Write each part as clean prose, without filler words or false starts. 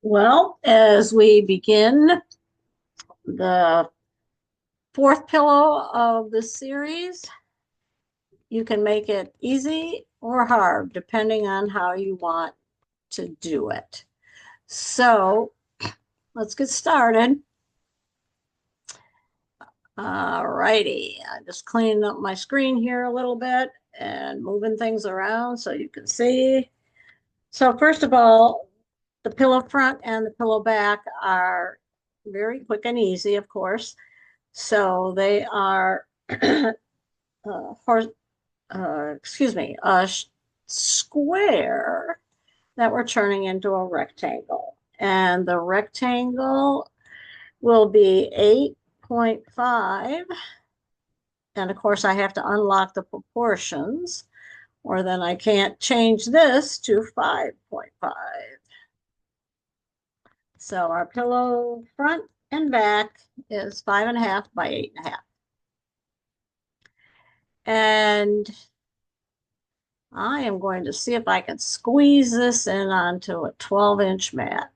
Well, as we begin the fourth pillow of this series, you can make it easy or hard depending on how you want to do it. So let's get started. All righty, I'm just cleaning up my screen here a little bit and moving things around so you can see. So first of all, the pillow front and the pillow back are very quick and easy, of course. So they are horse, a square that we're turning into a rectangle. And the rectangle will be 8.5. And of course, I have to unlock the proportions, or then I can't change this to 5.5. So our pillow front and back is 5.5 by 8.5. And I am going to see if I can squeeze this in onto a 12-inch mat.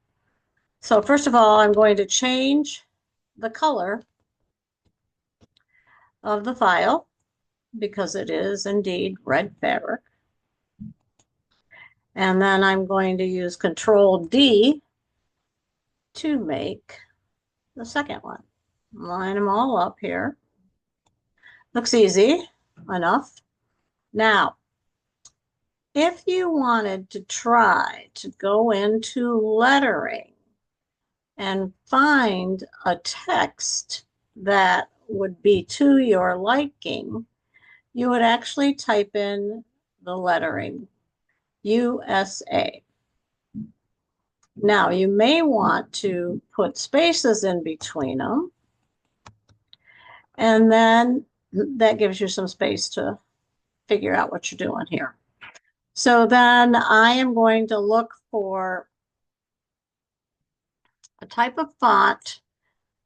So first of all, I'm going to change the color of the file because it is indeed red fabric. And then I'm going to use Control D to make the second one. Line them all up here. Looks easy enough. Now, if you wanted to try to go into lettering and find a text that would be to your liking, you would actually type in the lettering USA. Now, you may want to put spaces in between them, and then that gives you some space to figure out what you're doing here. So then I am going to look for a type of font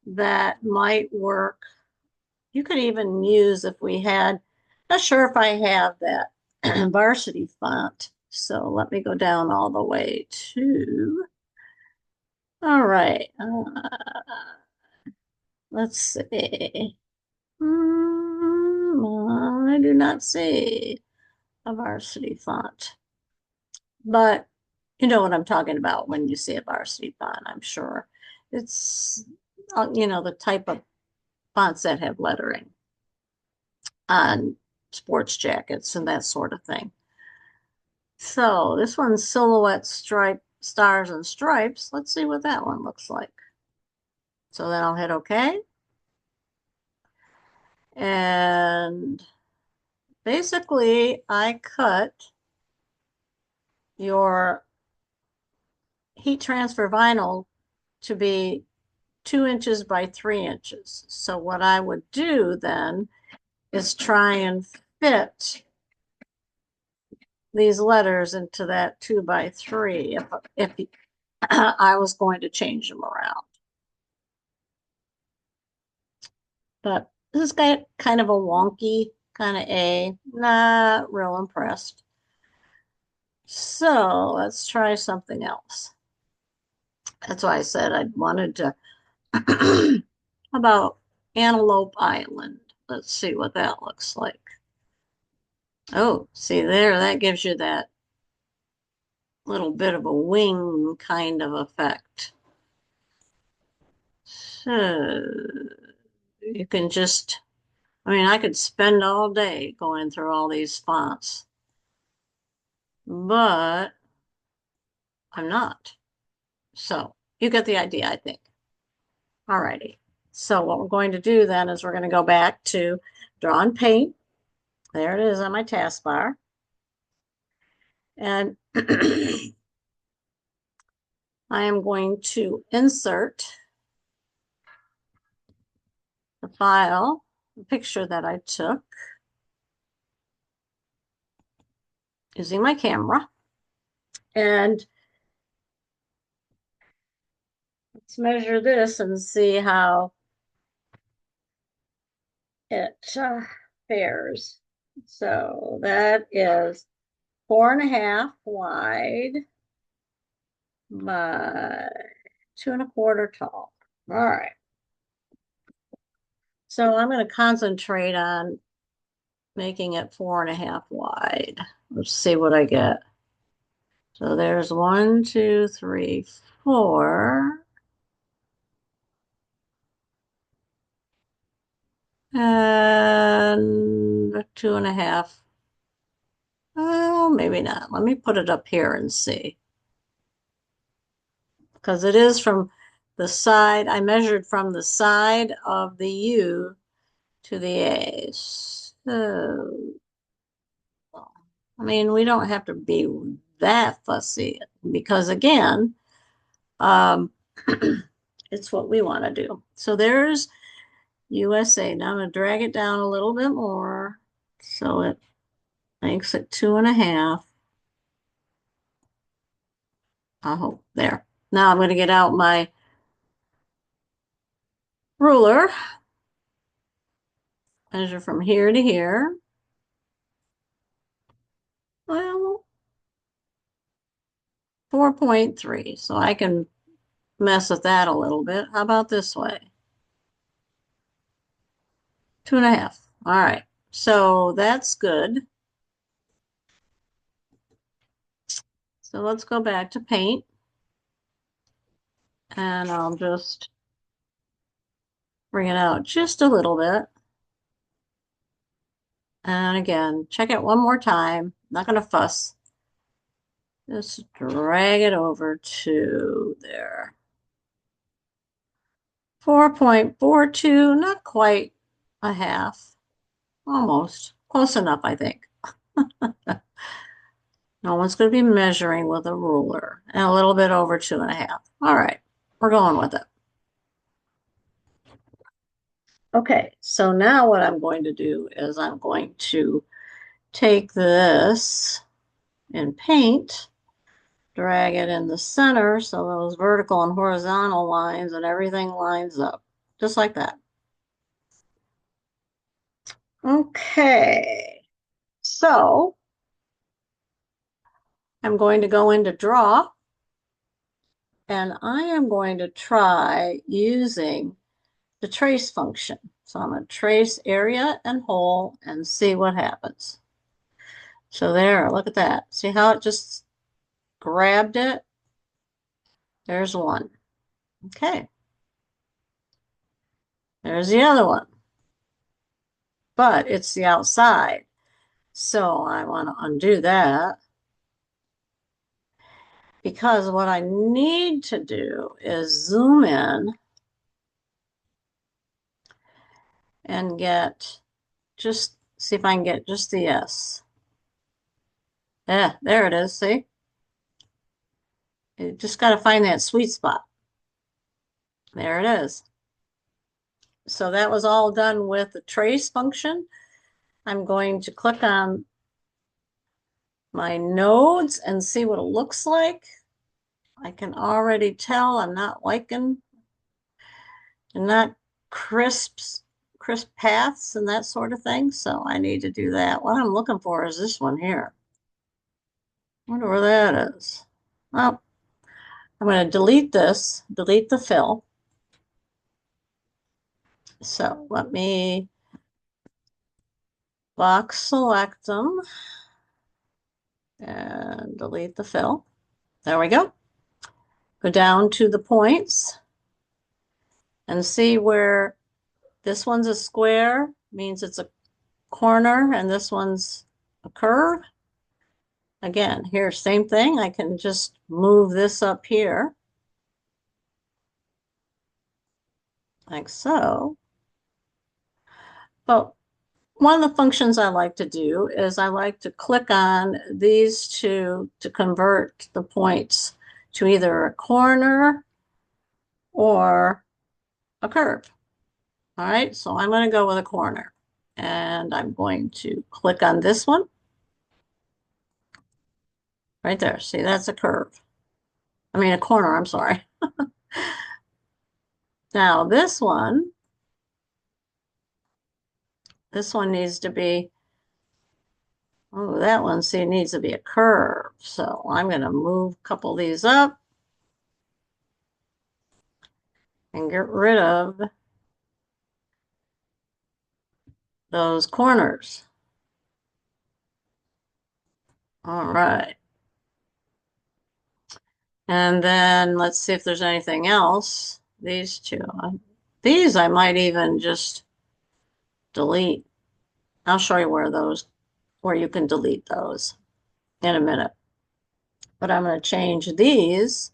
that might work. You could even use if we had, not sure if I have that varsity font. So let me go down all the way to, all right. Let's see. I do not see a varsity font, but you know what I'm talking about when you see a varsity font, I'm sure. It's, the type of fonts that have lettering on sports jackets and that sort of thing. So this one's Silhouette Stripe Stars and Stripes. Let's see what that one looks like. So then I'll hit OK. And basically, I cut your heat transfer vinyl to be 2 inches by 3 inches. So what I would do then is try and fit these letters into that 2 by 3 if I was going to change them around. But this is kind of a wonky kind of A. Not real impressed. So let's try something else. That's why I said I wanted to. How about Antelope Island? Let's see what that looks like. Oh, see there, that gives you that little bit of a wing kind of effect. So you can just, I could spend all day going through all these fonts, but I'm not. So you get the idea, I think. All righty. So what we're going to do then is we're going to go back to Draw and Paint. There it is on my taskbar. And I am going to insert the file, the picture that I took using my camera. And let's measure this and see how it fares. So that is 4.5 wide by 2¼ tall. All right. So I'm going to concentrate on making it 4½ wide. Let's see what I get. So there's 1, 2, 3, 4. And 2½. Oh, maybe not. Let me put it up here and see. Because it is from the side. I measured from the side of the U to the A. So, I mean, we don't have to be that fussy because, again, um, it's what we want to do. So there's USA. Now I'm going to drag it down a little bit more so it makes it 2½. I hope there. Now I'm going to get out my ruler, measure from here to here. Well, 4.3. So I can mess with that a little bit. How about this way? 2½. All right. So that's good. So let's go back to paint. And I'll just bring it out just a little bit. And again, check it one more time. Not going to fuss. Just drag it over to there. 4.42, not quite a half. Almost. Close enough, I think. No one's going to be measuring with a ruler. And a little bit over 2½. All right. We're going with it. Okay. So now what I'm going to do is I'm going to take this and paint, drag it in the center so those vertical and horizontal lines and everything lines up. Just like that. Okay. So I'm going to go into draw and I am going to try using the trace function. So I'm going to trace area and hole and see what happens. So there, look at that. See how it just grabbed it? There's one. Okay. There's the other one. But it's the outside. So I want to undo that. Because what I need to do is zoom in and get just see if I can get just the S. Yeah, there it is. See? You just got to find that sweet spot. There it is. So that was all done with the trace function. I'm going to click on my nodes and see what it looks like. I can already tell I'm not liking and not crisp paths and that sort of thing. So I need to do that. What I'm looking for is this one here. I wonder where that is. Well, I'm going to delete this, delete the fill. So let me box select them and delete the fill. There we go. Go down to the points and see where this one's a square, means it's a corner, and this one's a curve. Again, here, same thing. I can just move this up here, like so. But one of the functions I like to do is I like to click on these two to convert the points to either a corner or a curve. All right, so I'm going to go with a corner. And I'm going to click on this one. Right there. See, that's a curve. I mean, a corner, I'm sorry. Now, this one needs to be, oh, that one, see, needs to be a curve. So I'm going to move a couple of these up. and get rid of those corners. All right. And then let's see if there's anything else. These two. These I might even just delete. I'll show you where you can delete those in a minute. But I'm going to change these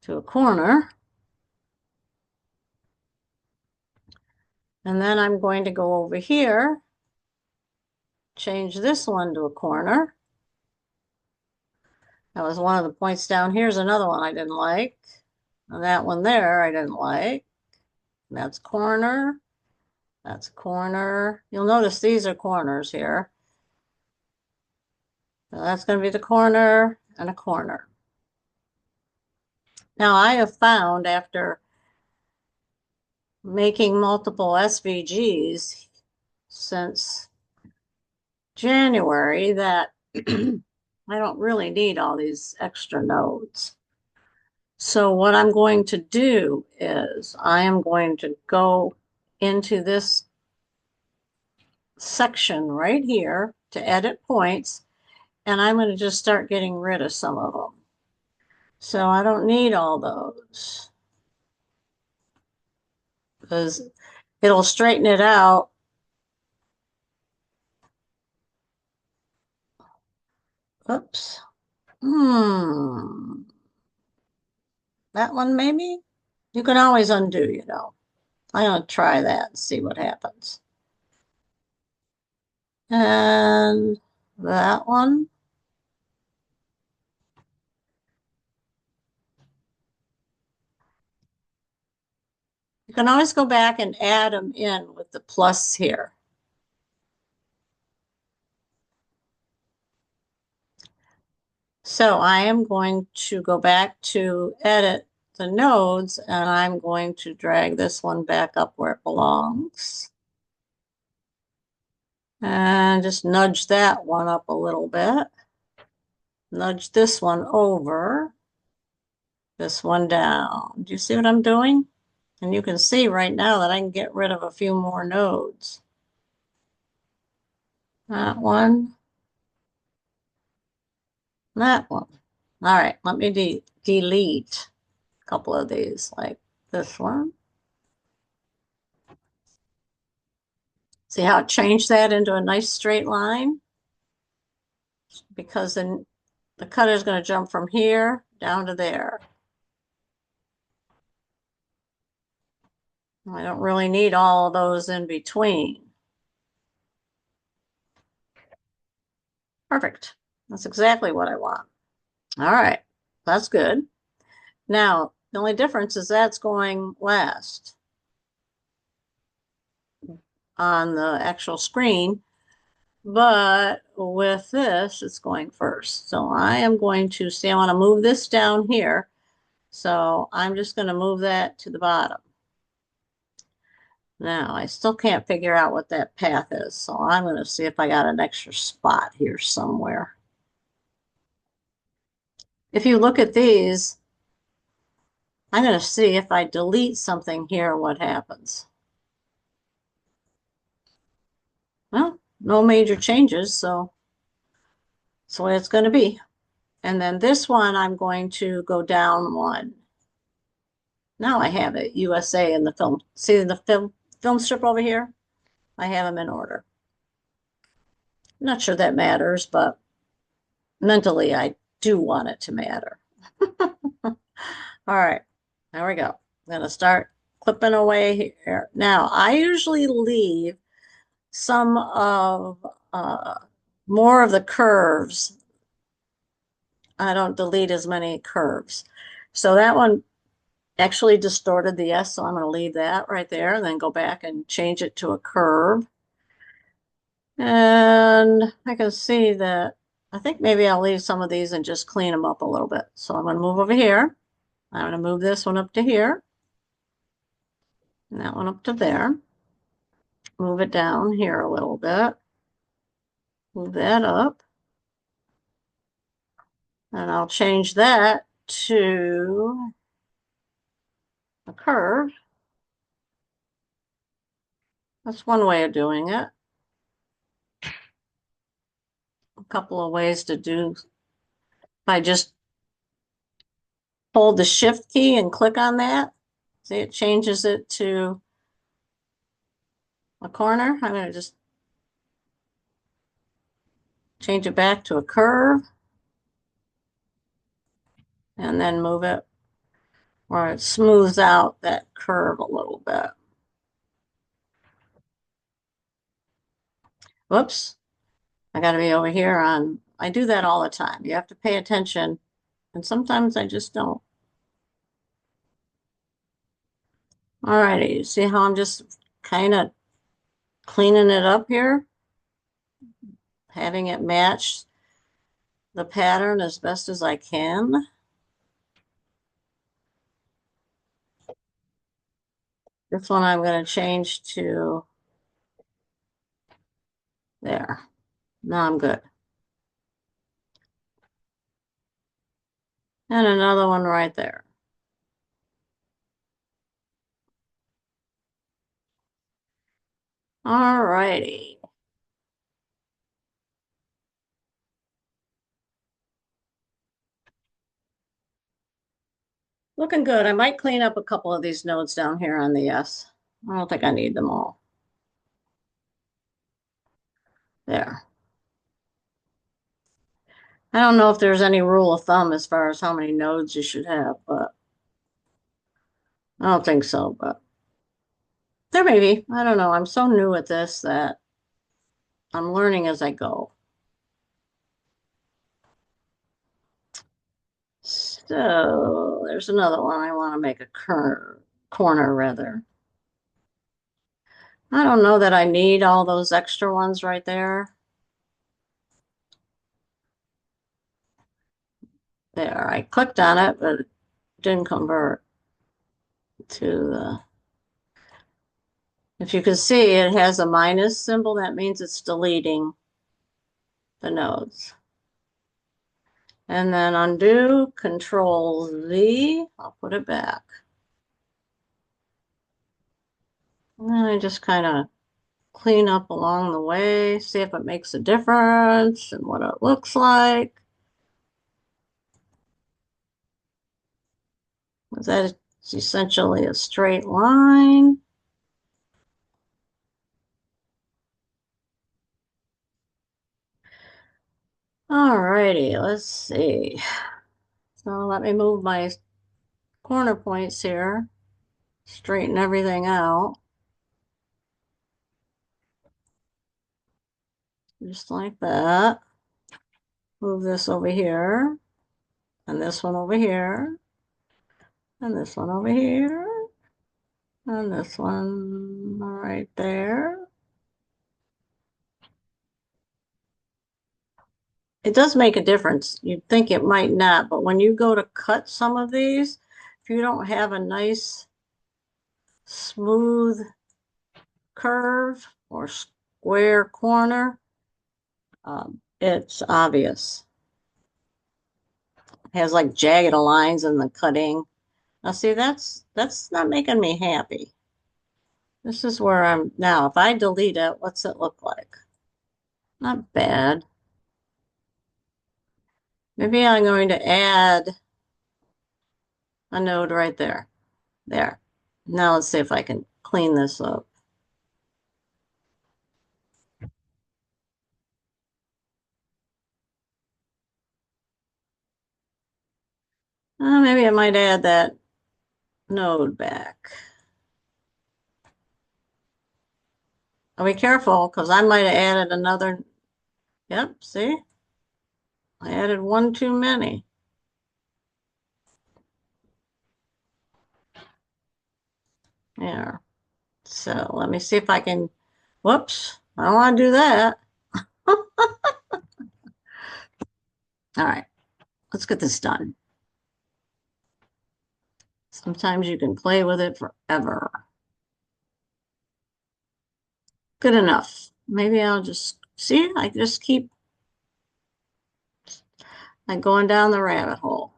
to a corner. And then I'm going to go over here, change this one to a corner. That was one of the points down. Here's another one I didn't like. And that one there I didn't like. That's corner. That's corner. You'll notice these are corners here. So that's going to be the corner and a corner. Now I have found after making multiple SVGs since January that I don't really need all these extra nodes. So what I'm going to do is I am going to go into this section right here to edit points, and I'm going to just start getting rid of some of them. So I don't need all those because it'll straighten it out. Oops. That one maybe? You can always undo, you know. I'm going to try that and see what happens. And that one. You can always go back and add them in with the plus here. So I am going to go back to edit the nodes, and I'm going to drag this one back up where it belongs. And just nudge that one up a little bit. Nudge this one over. This one down. Do you see what I'm doing? And you can see right now that I can get rid of a few more nodes. That one. That one. All right, let me delete a couple of these, like this one. See how it changed that into a nice straight line? Because then the cutter is going to jump from here down to there. I don't really need all of those in between. Perfect. That's exactly what I want. All right, that's good. Now, the only difference is that's going last on the actual screen, but with this, it's going first. So I am going to see, I want to move this down here. So I'm just going to move that to the bottom. Now, I still can't figure out what that path is, so I'm going to see if I got an extra spot here somewhere. If you look at these, I'm going to see if I delete something here, what happens. Well, no major changes, so that's the way it's going to be. And then this one, I'm going to go down one. Now I have it, USA in the film. See the film strip over here? I have them in order. I'm not sure that matters, but mentally I do want it to matter. All right, there we go. I'm going to start clipping away here. Now, I usually leave some of more of the curves. I don't delete as many curves. So that one actually distorted the S, so I'm going to leave that right there and then go back and change it to a curve. And I can see that I think maybe I'll leave some of these and just clean them up a little bit. So I'm going to move over here. I'm going to move this one up to here. And that one up to there. Move it down here a little bit. Move that up. And I'll change that to a curve. That's one way of doing it. A couple of ways to do, if I just hold the shift key and click on that, see it changes it to a corner. I'm going to just change it back to a curve and then move it where it smooths out that curve a little bit. Whoops, I got to be over here on, I do that all the time. You have to pay attention, and sometimes I just don't. All righty, see how I'm just kind of cleaning it up here, having it match the pattern as best as I can. This one I'm going to change to there. Now I'm good. And another one right there. All righty. Looking good. I might clean up a couple of these nodes down here on the S. I don't think I need them all. There. I don't know if there's any rule of thumb as far as how many nodes you should have, but I don't think so, but there may be. I don't know. I'm so new at this that I'm learning as I go. So there's another one. I want to make a corner rather. I don't know that I need all those extra ones right there. There, I clicked on it, but it didn't convert to the, if you can see, it has a minus symbol. That means it's deleting the nodes. And then undo, Control Z, I'll put it back. And then I just kind of clean up along the way, see if it makes a difference and what it looks like. That is essentially a straight line. All righty, let's see. So let me move my corner points here, straighten everything out. Just like that. Move this over here, and this one over here, and this one over here, and this one right there. It does make a difference. You'd think it might not, but when you go to cut some of these, if you don't have a nice smooth curve or square corner, it's obvious. It has like jagged lines in the cutting. Now see, that's not making me happy. This is where I'm now. If I delete it, what's it look like? Not bad. Maybe I'm going to add a node right there. There. Now let's see if I can clean this up. Maybe I might add that node back. I'll be careful because I might have added another. Yep, see? I added one too many. There. So let me see if I can. Whoops, I don't want to do that. All right, let's get this done. Sometimes you can play with it forever. Good enough. Maybe I'll just see, I just keep like going down the rabbit hole.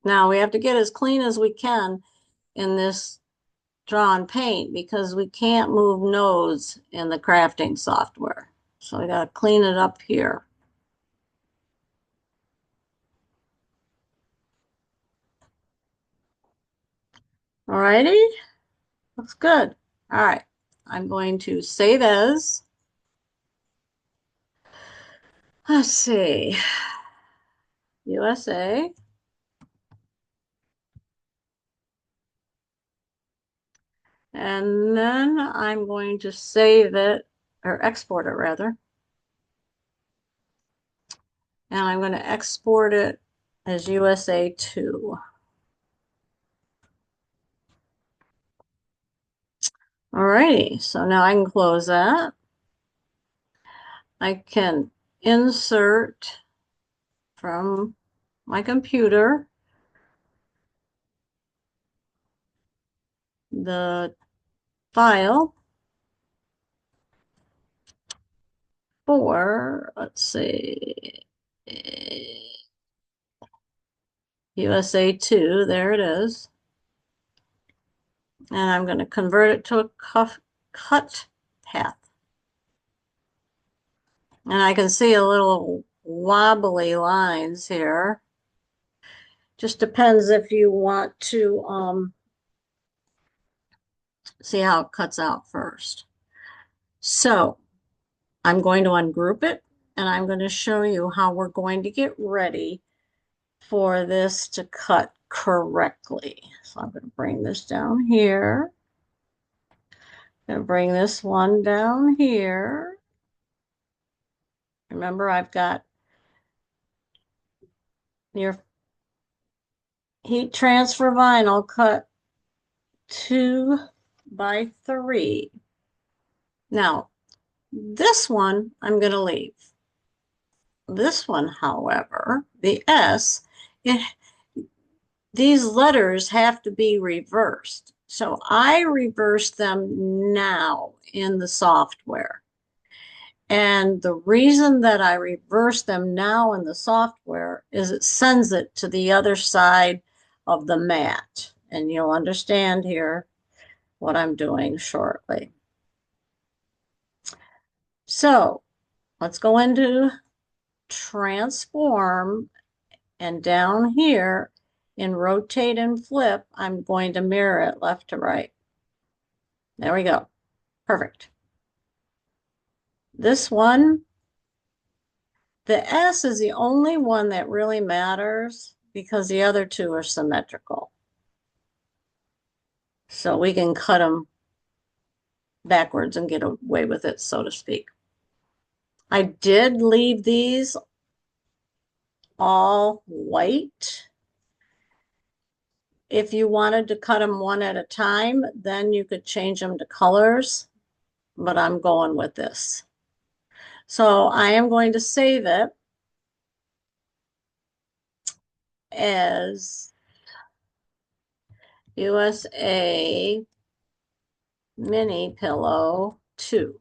Now we have to get as clean as we can in this drawn paint because we can't move nodes in the crafting software. So we got to clean it up here. All righty, looks good. All right, I'm going to save as. Let's see, USA. And then I'm going to save it, or export it rather. And I'm going to export it as USA 2. All righty, so now I can close that. I can insert from my computer the file for, let's see, USA 2, there it is. And I'm going to convert it to a cut path. And I can see a little wobbly lines here. Just depends if you want to see how it cuts out first. So I'm going to ungroup it and I'm going to show you how we're going to get ready for this to cut correctly. So I'm going to bring this down here. I'm going to bring this one down here. Remember, I've got your heat transfer vinyl cut 2 by 3. Now, this one I'm going to leave. This one, however, the S, these letters have to be reversed. So I reverse them now in the software. And the reason that I reverse them now in the software is it sends it to the other side of the mat. And you'll understand here what I'm doing shortly. So let's go into transform, and down here in rotate and flip, I'm going to mirror it left to right. There we go. Perfect. This one, the S is the only one that really matters because the other two are symmetrical. So we can cut them backwards and get away with it, so to speak. I did leave these all white. If you wanted to cut them one at a time, then you could change them to colors, but I'm going with this. So I am going to save it as USA Mini Pillow 2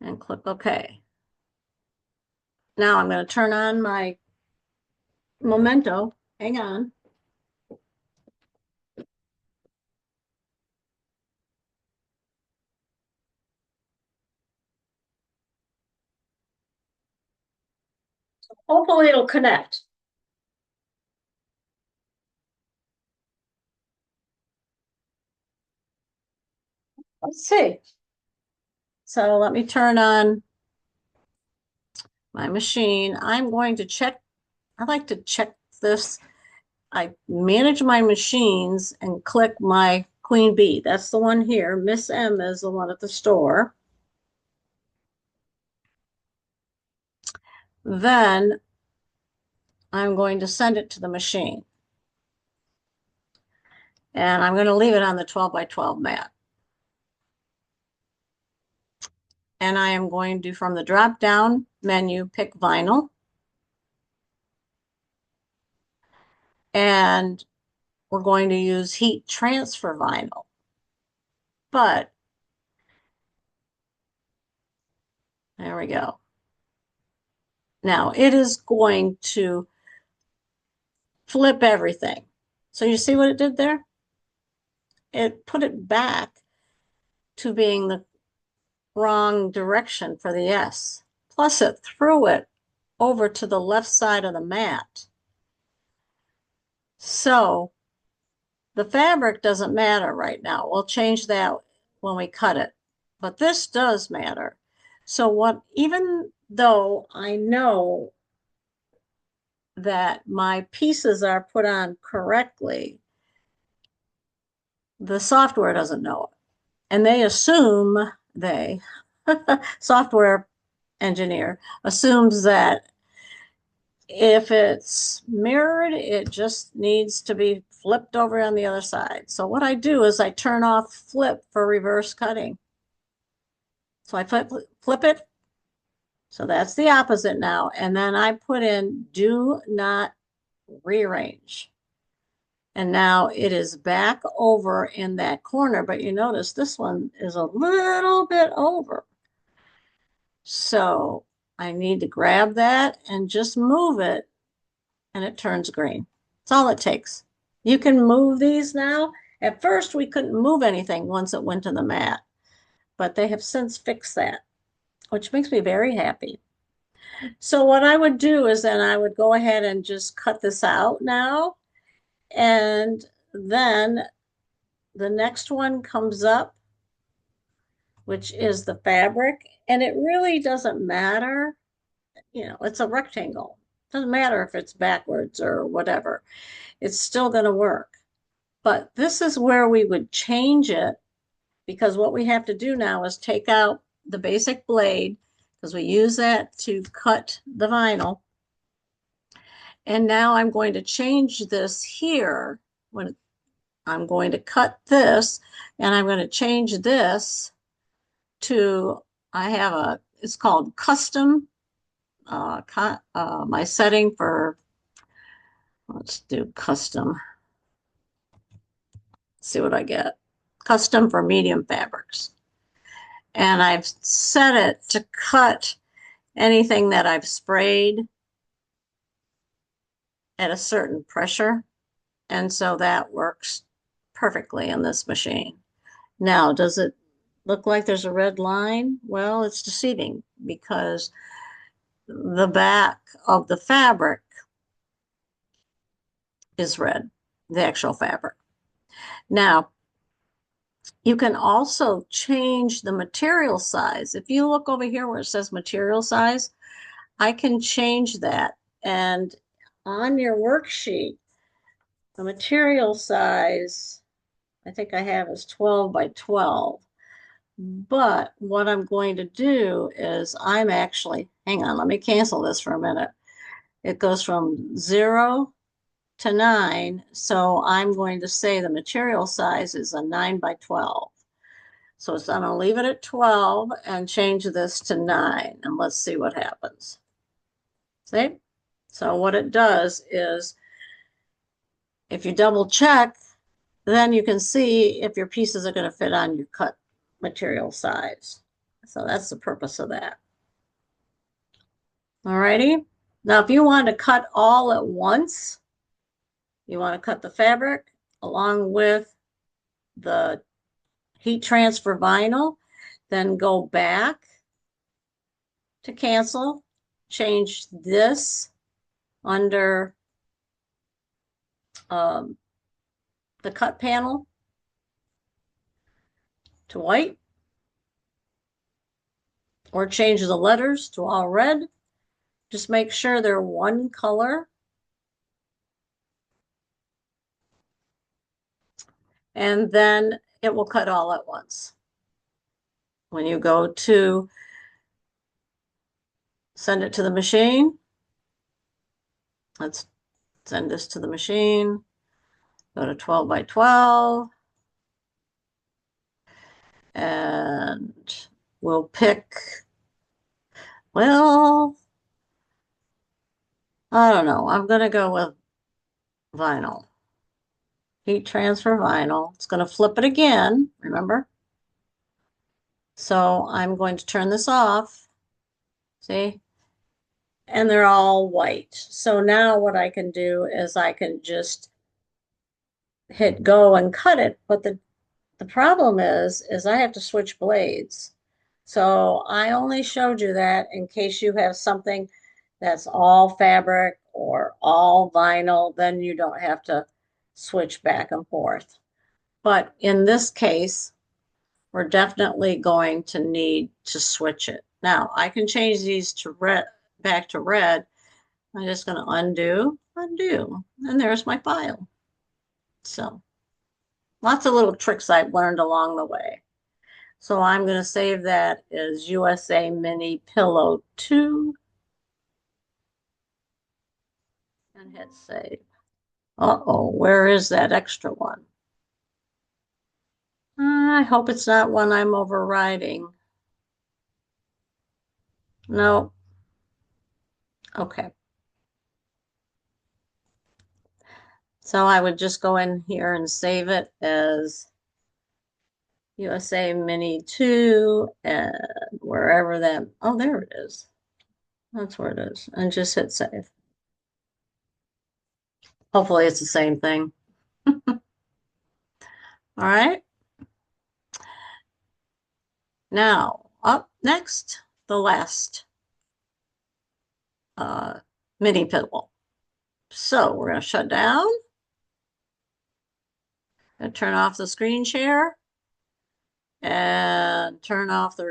and click OK. Now I'm going to turn on my Memento. Hang on. Hopefully it'll connect. Let's see. So let me turn on my machine. I'm going to check. I like to check this. I manage my machines and click my Queen Bee. That's the one here. Miss M is the one at the store. Then I'm going to send it to the machine. And I'm going to leave it on the 12 by 12 mat. And I am going to, from the drop down menu, pick vinyl. And we're going to use heat transfer vinyl. But there we go. Now it is going to flip everything. So you see what it did there? It put it back to being the wrong direction for the S. Plus it threw it over to the left side of the mat. So the fabric doesn't matter right now. We'll change that when we cut it. But this does matter. So even though I know that my pieces are put on correctly, the software doesn't know it. And they assume, software engineer assumes that if it's mirrored, it just needs to be flipped over on the other side. So what I do is I turn off flip for reverse cutting. So I flip it. So that's the opposite now. And then I put in do not rearrange. And now it is back over in that corner, but you notice this one is a little bit over. So I need to grab that and just move it, and it turns green. That's all it takes. You can move these now. At first, we couldn't move anything once it went to the mat, but they have since fixed that, which makes me very happy. So what I would do is then I would go ahead and just cut this out now. And then the next one comes up, which is the fabric. And it really doesn't matter. You know, it's a rectangle. Doesn't matter if it's backwards or whatever. It's still going to work. But this is where we would change it, because what we have to do now is take out the basic blade, because we use that to cut the vinyl. And now I'm going to change this here. When I'm going to cut this, and I'm going to change this to, it's called custom. My setting for, let's do custom. See what I get. Custom for medium fabrics. And I've set it to cut anything that I've sprayed at a certain pressure. And so that works perfectly in this machine. Now, does it look like there's a red line? Well, it's deceiving, because the back of the fabric is red, the actual fabric. Now, you can also change the material size. If you look over here where it says material size, I can change that. And on your worksheet, the material size, I think I have is 12 by 12. But what I'm going to do is hang on, let me cancel this for a minute. It goes from 0 to 9. So I'm going to say the material size is a 9 by 12. So I'm going to leave it at 12 and change this to 9. And let's see what happens. See? So what it does is, if you double check, then you can see if your pieces are going to fit on your cut material size. So that's the purpose of that. All righty. Now, if you want to cut all at once, you want to cut the fabric along with the heat transfer vinyl, then go back to cancel, change this under the cut panel to white, or change the letters to all red. Just make sure they're one color. And then it will cut all at once. When you go to send it to the machine, let's send this to the machine. Go to 12 by 12. And we'll pick, well, I don't know. I'm going to go with vinyl. Heat transfer vinyl. It's going to flip it again, remember? So I'm going to turn this off. See? and they're all white. So now what I can do is I can just hit go and cut it. But the problem is I have to switch blades. So I only showed you that in case you have something that's all fabric or all vinyl, then you don't have to switch back and forth. But in this case, we're definitely going to need to switch it. Now I can change these to red, back to red. I'm just going to undo, undo, and there's my file. So lots of little tricks I've learned along the way. So I'm going to save that as USA Mini Pillow 2 and hit save. Uh-oh, where is that extra one? I hope it's not one I'm overriding. No. Okay. So I would just go in here and save it as USA Mini 2 and wherever that, oh, there it is. That's where it is. And just hit save. Hopefully it's the same thing. All right. Now, up next, the last mini pillow. So we're going to shut down and turn off the screen share and turn off the